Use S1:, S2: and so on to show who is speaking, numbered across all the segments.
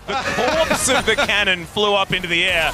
S1: The corpse of the cannon flew up into the air.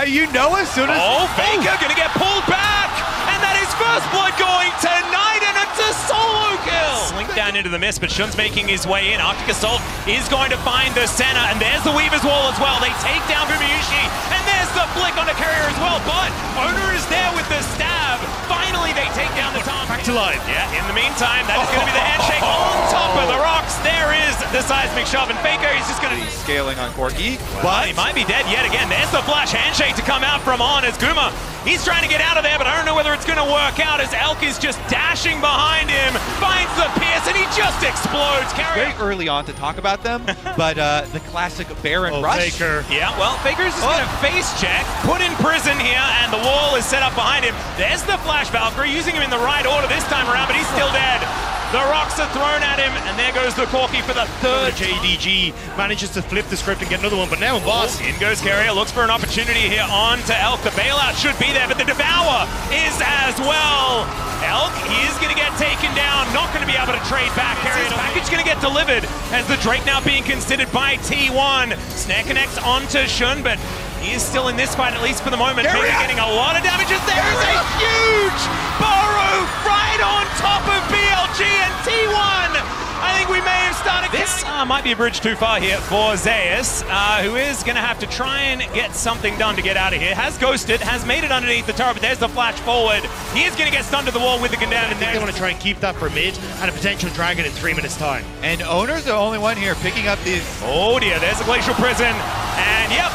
S2: You know as soon as...
S1: Oh, Faker gonna get pulled back! And that is first blood going tonight, and it's a solo kill! Slink down into the mist, but Shun's making his way in. Arctic Assault is going to find the center, and there's the Weaver's Wall as well. They take down Gumayusi, and there's the flick on the carrier as well, but Owner is there with the stab. Finally, they take down the Tom.
S3: Back to life.
S1: Yeah, in the meantime, that is going to be the handshake on top of the rocks. There is the seismic shove, and Faker is just going to...
S2: Scaling on Corky,
S1: but he might be dead yet again. There's the flash handshake to come out from On as Guma. He's trying to get out of there, but I don't know whether it's going to work out as Elk is just dashing behind him, finds the pierce, and he just explodes.
S2: Very early on to talk about them, but the classic Baron rush.
S3: Faker.
S1: Yeah, well, Faker's just going to face check, put in prison here, and the wall is set up behind him. There's the flash Valkyrie, using him in the right order this time around, but he's still dead. The rocks are thrown at him, and there goes the Corky for the third.
S3: JDG manages to flip the script and get another one, but now Boss.
S1: In goes Carrier, looks for an opportunity here on to Elk. The bailout should be there, but the Devour is as well. Elk, he is going to get taken down, not going to be able to trade back. Carrier's package going to get delivered as the Drake now being considered by T1. Snare connects onto Shun, but he is still in this fight, at least for the moment. Maybe getting a lot of damage as there is a huge burrow right on top of BLG and T1. I think we may have started... This might be a bridge too far here for Zeus, who is going to have to try and get something done to get out of here. Has ghosted, has made it underneath the turret, but there's the flash forward. He is going to get stunned to the wall with the condemned.
S3: I think they want to try and keep that for mid and a potential dragon in 3 minutes' time.
S2: And Owner's the only one here picking up these...
S1: Oh dear, there's a Glacial Prison. And yep,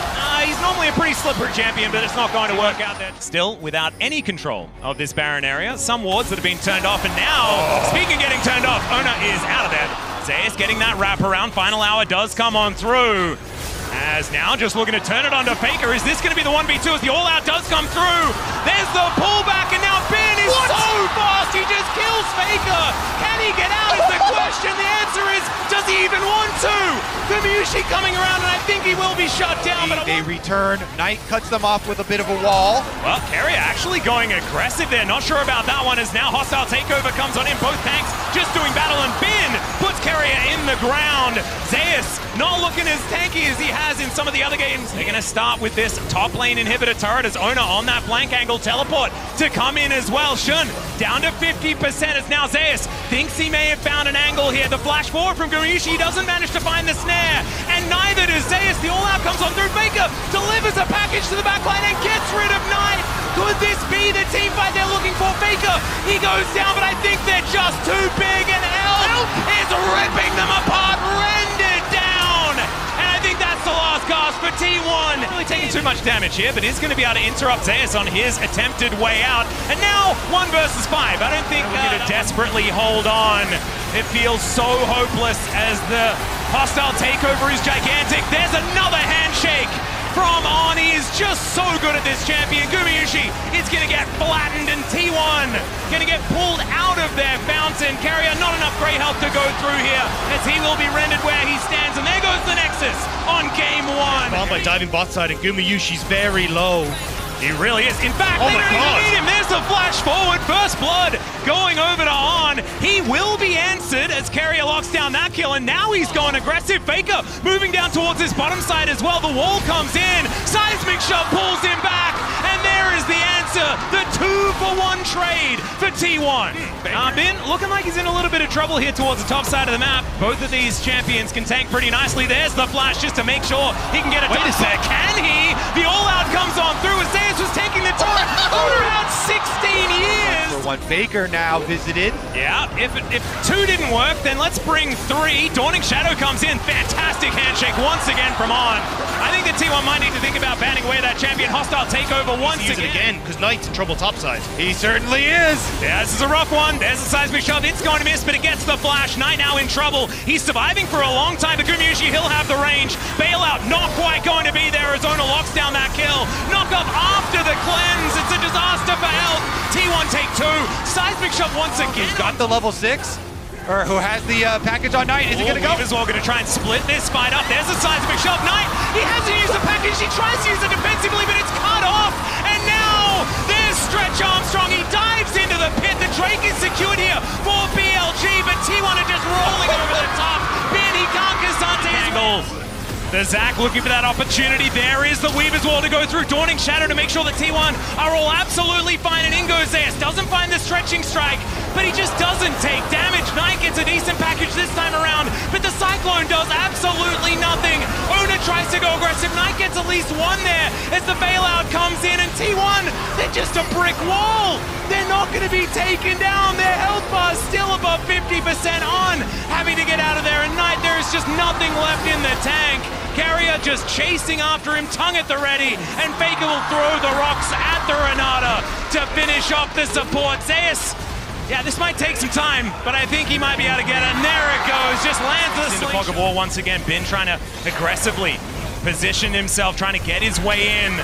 S1: he's normally a pretty slippery champion, but it's not going to work out there. Still without any control of this Baron area. Some wards that have been turned off, and now, speaking of getting turned off, Owner is out of there. Zeus getting that wraparound. Final hour does come on through. As now just looking to turn it onto Faker. Is this going to be the 1v2 as the all-out does come through? There's the pullback, and now Ben is so fast, he just kills Faker. Can he get out is the question. The answer is, does he even want to? Gumayusi coming around, and I think he will be shut down.
S2: They return. Knight cuts them off with a bit of a wall.
S1: Well, Carrier actually going aggressive there. Not sure about that one, as now hostile takeover comes on in. Both tanks just doing battle, and Ben puts Carrier in the ground. Zeus not looking as tanky as he has in some of the other games. They're going to start with this top lane inhibitor turret as Owner on that flank angle teleport to come in as well. Shun down to 50% as now Zeus thinks he may have found an angle here. The flash forward from Gumayusi doesn't manage to find the snare, and neither does Zeus. The all-out comes on through. Faker delivers a package to the backline and gets rid of Knight. Could this be the team fight they're looking for? Faker, he goes down, but I think they're just too big, and Elk is ripping them apart, rendered down. And I think that's the last cast for T1. Really taking too much damage here, but is going to be able to interrupt Zeus on his attempted way out. And now 1 versus 5. I don't think we're going to desperately hold on. It feels so hopeless as the hostile takeover is gigantic. There's another handshake from On. He is just so good at this champion. Gumayusi is going to get flattened, and T1 going to get pulled out of their fountain. Carrier, not enough great health to go through here, as he will be rendered where he stands. And there goes the Nexus on game 1.
S3: Bombed by diving bot side, and Gumayusi's very low.
S1: He really is. In fact, they don't even need him. There's the flash forward. First blood going over to On. He will be answered as Carrier locks down that kill, and now he's gone aggressive. Faker moving down towards his bottom side as well. The wall comes in. Seismic shove pulls him back, and there is the answer. The 2-for-1 trade for T1. Ben looking like he's in a little bit of trouble here towards the top side of the map. Both of these champions can tank pretty nicely. There's the flash just to make sure he can get a
S3: Wait a sec.
S1: Can he? The all-out comes on through as Zeus was taking the turret for around 16 years.
S2: For 1 Faker now visited.
S1: Yeah, if 2 didn't work, then let's bring 3. Dawning Shadow comes in. Fantastic handshake once again from On. I think that T1 might need to think about banning away that champion. Hostile takeover once again.
S3: Because Knight's in trouble topside.
S2: He certainly is.
S1: Yeah, this is a rough one. There's a seismic shove. It's going to miss, but it gets the flash. Knight now in trouble. He's surviving for a long time, but Gumayusi, he'll have the range. Bailout not quite going to be there as Owner locks down that kill. Knock up after the cleanse. It's a disaster for Elk. T1 take 2. Seismic shove once again.
S2: He's got the level 6. Or who has the package on Knight? Is he going to go?
S1: Weaver's Wall going to try and split this fight up. There's a seismic shove. Knight, he hasn't used the package. He tries to use it defensively, but it's cut off. And now there's Stretch Armstrong. He dives into the pit. The Drake is secured here for BLG, but T1 are just rolling over the top. Ben, he can't Casante. The Zac looking for that opportunity. There is the Weaver's Wall to go through. Dawning Shadow to make sure that T1 are all absolutely fine. And in goes Zeus. Doesn't find the stretching strike, but he just doesn't take damage. Knight gets a decent package this time around, but the Cyclone does absolutely nothing. Ona tries to go aggressive. Knight gets at least one there as the bailout comes in. And T1, they're just a brick wall. They're not going to be taken down. Their health bar still above 50% on. Having to get out of there. And Knight, there is just nothing left in the tank. Carrier just chasing after him, tongue at the ready, and Faker will throw the rocks at the Renata to finish off the support. Zeus, yeah, this might take some time, but I think he might be able to get it. And there it goes, just lands the slingshot. In the fog of war once again. Bin trying to aggressively position himself, trying to get his way in.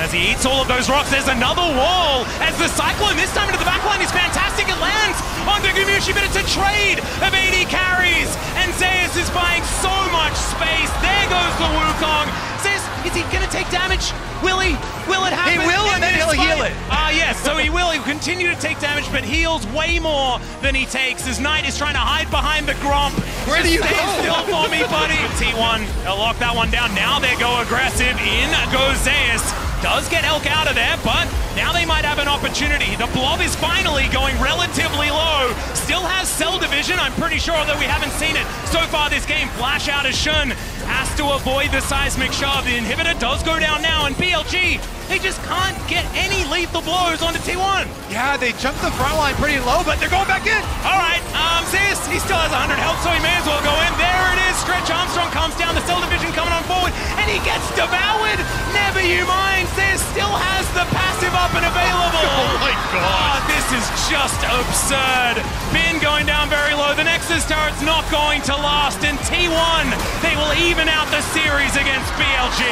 S1: As he eats all of those rocks, there's another wall. As the Cyclone, this time into the backline, is fantastic. It lands onto Gumushi, but it's a trade of 80 carries. And Zeus is buying so much space. There goes the Wukong. Zeus, is he going to take damage? Will he? Will it happen?
S2: He will, and then he'll heal it.
S1: Yes, so he will. He'll continue to take damage, but heals way more than he takes. As Knight is trying to hide behind the Gromp.
S2: Where do you go?
S1: Stay still for me, buddy. T1, they'll lock that one down. Now they go aggressive. In goes Zeus. Does get Elk out of there, but now they might have an opportunity. The Blob is finally going relatively low. Still has cell division, I'm pretty sure, though we haven't seen it so far this game. Flash out as Shun has to avoid the seismic shove. The inhibitor does go down now, and BLG, they just can't get any lethal blows onto T1.
S2: Yeah, they jumped the front line pretty low, but they're going back in.
S1: All right, Zeus, he still has 100 health, so he may as well go in. There it is, Stretch Armstrong comes down, the cell division coming on forward, and he gets devoured. Never you mind, Zeus still has the passive up and available.
S3: Oh my god.
S1: This is just absurd. Bin going down very low. The Nexus turret's not going to last, and T1, they will even out the series against BLG.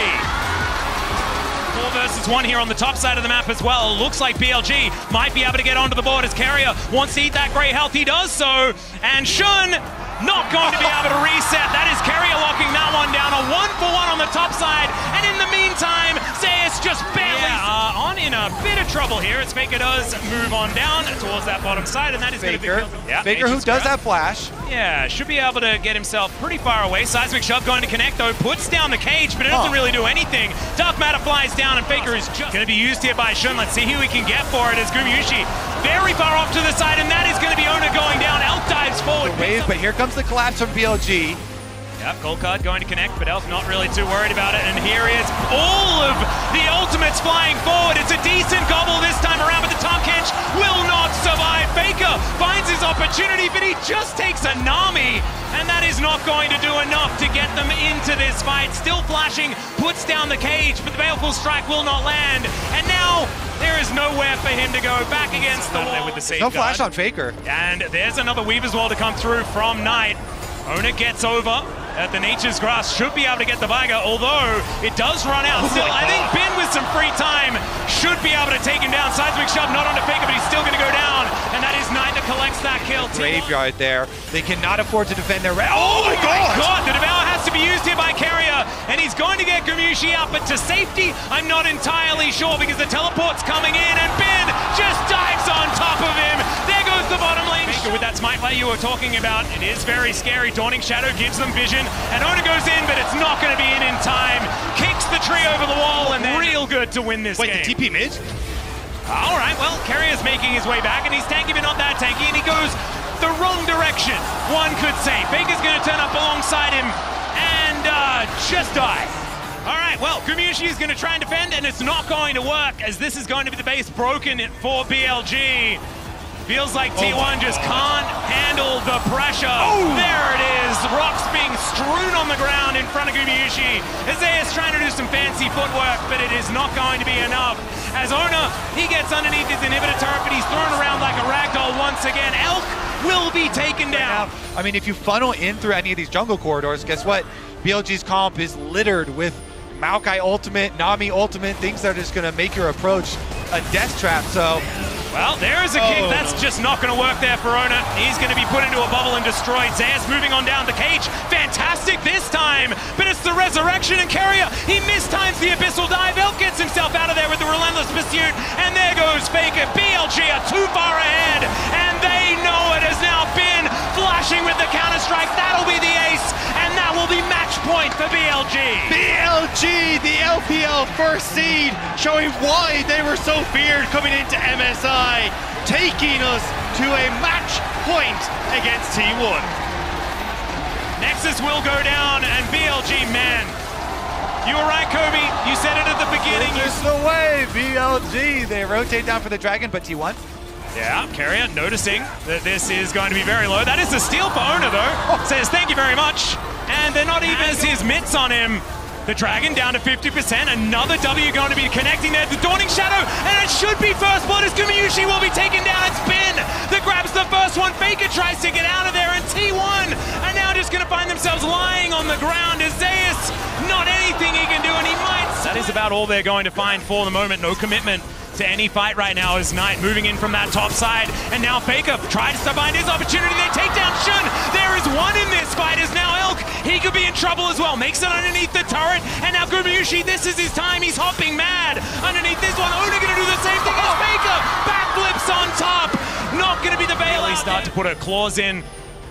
S1: 4 versus 1 here on the top side of the map as well. Looks like BLG might be able to get onto the board as Carrier wants to eat that grey health. He does so, and Shun not going to be able to reset. That is Carrier locking that one down. A 1-for-1 on the top side, and in the meantime, Zeus just barely on in a bit of trouble here as Faker does move on down towards that bottom side, and that is going to be killed. Yeah,
S2: Faker, who does have flash.
S1: Yeah, should be able to get himself pretty far away. Seismic shove going to connect though, puts down the cage, but it doesn't really do anything. Dark Matter flies down, and Faker is just going to be used here by Shun. Let's see who we can get for it as Gumushi very far off to the side, and that is going to be Ona going down. Elk dives forward.
S2: Wave, but here comes the collapse from BLG.
S1: Yep, Gold Card going to connect, but Elk not really too worried about it. And here is all of the ultimates flying forward. It's a decent gobble this time around, but the Tom Kench will not survive. Faker finds his opportunity, but he just takes a Nami, and that is not going to do enough to get them into this fight. Still flashing, puts down the cage, but the Baleful Strike will not land. And now there is nowhere for him to go back against the wall. With the
S2: no flash on Faker.
S1: And there's another Weaver's Wall to come through from Knight. Ona gets over at the Nature's Grass, should be able to get the Viger, although it does run out. Still, I think Bin with some free time should be able to take him down. Seismic shove not onto Faker, but he's still going to go down, and that is Knight that collects that kill.
S2: Graveyard there. They cannot afford to defend their...
S1: Oh my god! The Devour has to be used here by Carrier, and he's going to get Gumushi out, but to safety, I'm not entirely sure, because the teleport's coming in, and Bin just dives on top of him. There goes the bottom lane. Faker with that smite play you were talking about, it is very scary. Dawning Shadow gives them vision, and Ona goes in, but it's not going to be in time. Kicks the tree over the wall, and then real good to win this game.
S2: Wait, the TP mid?
S1: All right, well, Carrier's making his way back, and he's tanky, but not that tanky, and he goes the wrong direction, one could say. Faker's going to turn up alongside him and just die. All right, well, Gumushi is going to try and defend, and it's not going to work, as this is going to be the base broken for BLG. Feels like T1 just can't handle the pressure. Oh. There it is. Rocks being strewn on the ground in front of Gumushi. Zeus trying to do some fancy footwork, but it is not going to be enough. As Ona, he gets underneath his inhibitor turret, but he's thrown around like a ragdoll once again. Elk will be taken down.
S2: I mean, if you funnel in through any of these jungle corridors, guess what? BLG's comp is littered with Maokai ultimate, Nami ultimate, things that are just going to make your approach a death trap, so...
S1: Well, there is a kick. That's just not going to work there for Ona. He's going to be put into a bubble and destroyed. Zeus moving on down the cage. Fantastic this time, but it's the resurrection, and Carrier, he mistimes the abyssal dive. Elk gets himself out of there with the relentless pursuit, and there goes Faker. BLG are too far ahead, and they know it has now been flashing with the counter-strike. That'll be the ace, and that will be match point for BLG.
S3: BLG, the LPL first seed, showing why they were so feared coming into MSI, taking us to a match point against T1.
S1: Nexus will go down, and BLG, man, you were right, Kobe. You said it at the beginning.
S2: This is the way, BLG. They rotate down for the Dragon, but T1.
S1: Yeah, Carrier noticing that this is going to be very low. That is a steal for Owner, though. Says thank you very much. And they're not even as his mitts on him. The Dragon down to 50%. Another W going to be connecting there. The Dawning Shadow, and it should be first blood as Gumayusi will be taken down. It's Bin that grabs the first one. Faker tries to get out of there, and T1 are now just going to find themselves lying on the ground. As Zeus, not anything he can do, and he might. That is about all they're going to find for the moment. No commitment to any fight right now as Knight moving in from that top side, and now Faker tries to find his opportunity. They take down Shun. There is one in this fight as now Elk, he could be in trouble as well. Makes it underneath the turret, and now Gumayusi, this is his time. He's hopping mad underneath this one. Owner gonna do the same thing as Faker. Backflips on top. Not gonna be the bailout. Start to put her claws in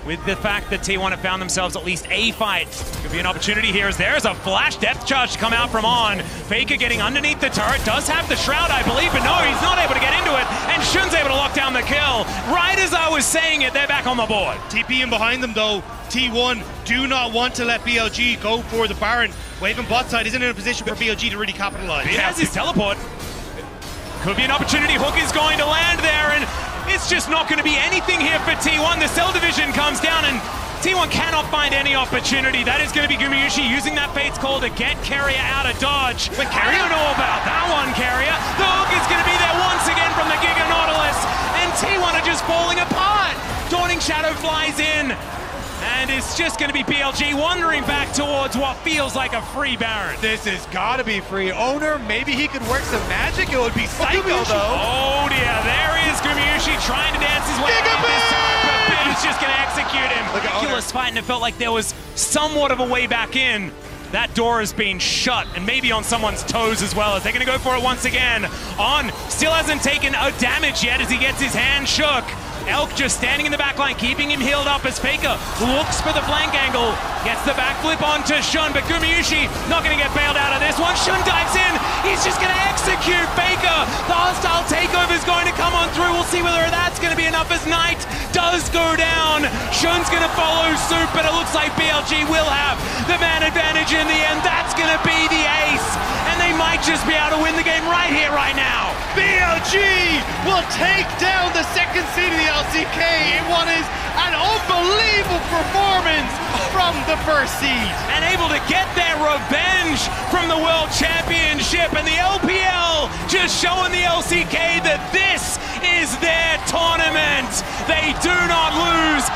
S1: with the fact that T1 have found themselves at least a fight. Could be an opportunity here as there's a flash depth charge to come out from On. Faker getting underneath the turret, does have the shroud, I believe, but no, he's not able to get into it, and Shun's able to lock down the kill. Right as I was saying it, they're back on the board.
S3: TP in behind them though, T1 do not want to let BLG go for the Baron. Waving bot side isn't in a position for BLG to really capitalize.
S1: He has his teleport. Could be an opportunity. Hook is going to land there, and it's just not going to be anything here for T1. The Cell Division comes down, and T1 cannot find any opportunity. That is going to be Gumayusi using that Fate's Call to get Carrier out of dodge. But I don't know about that one, Carrier. The hook is going to be there once again from the Giga Nautilus, and T1 are just falling apart. Dawning Shadow flies in, and it's just going to be BLG wandering back towards what feels like a free Baron.
S2: This has got to be free. Owner, maybe he could work some magic. It would be psycho, though.
S1: Oh, dear. There is Gumayusi trying to dance his way out of this turret, but Bin is just going to execute him. Ridiculous fight, and it felt like there was somewhat of a way back in. That door has been shut, and maybe on someone's toes as well, as they're going to go for it once again. On still hasn't taken a damage yet as he gets his hand shook. Elk just standing in the back line, keeping him healed up as Faker looks for the flank angle. Gets the backflip onto Shun, but Gumayusi not going to get bailed out of this one. Shun dives in. He's just going to execute Faker. The hostile takeover is going to come on through. We'll see whether that's going to be enough as Knight does go down. Shun's going to follow suit, but it looks like BLG will have the man advantage in the end. That's going to be the ace, and they might just be able to win the game right here, right now.
S3: BLG will take down the second seed of the LCK in what is an unbelievable performance from the first seed.
S1: And able to get their revenge from the World Championship, and the LPL just showing the LCK that this is their tournament. They do not lose.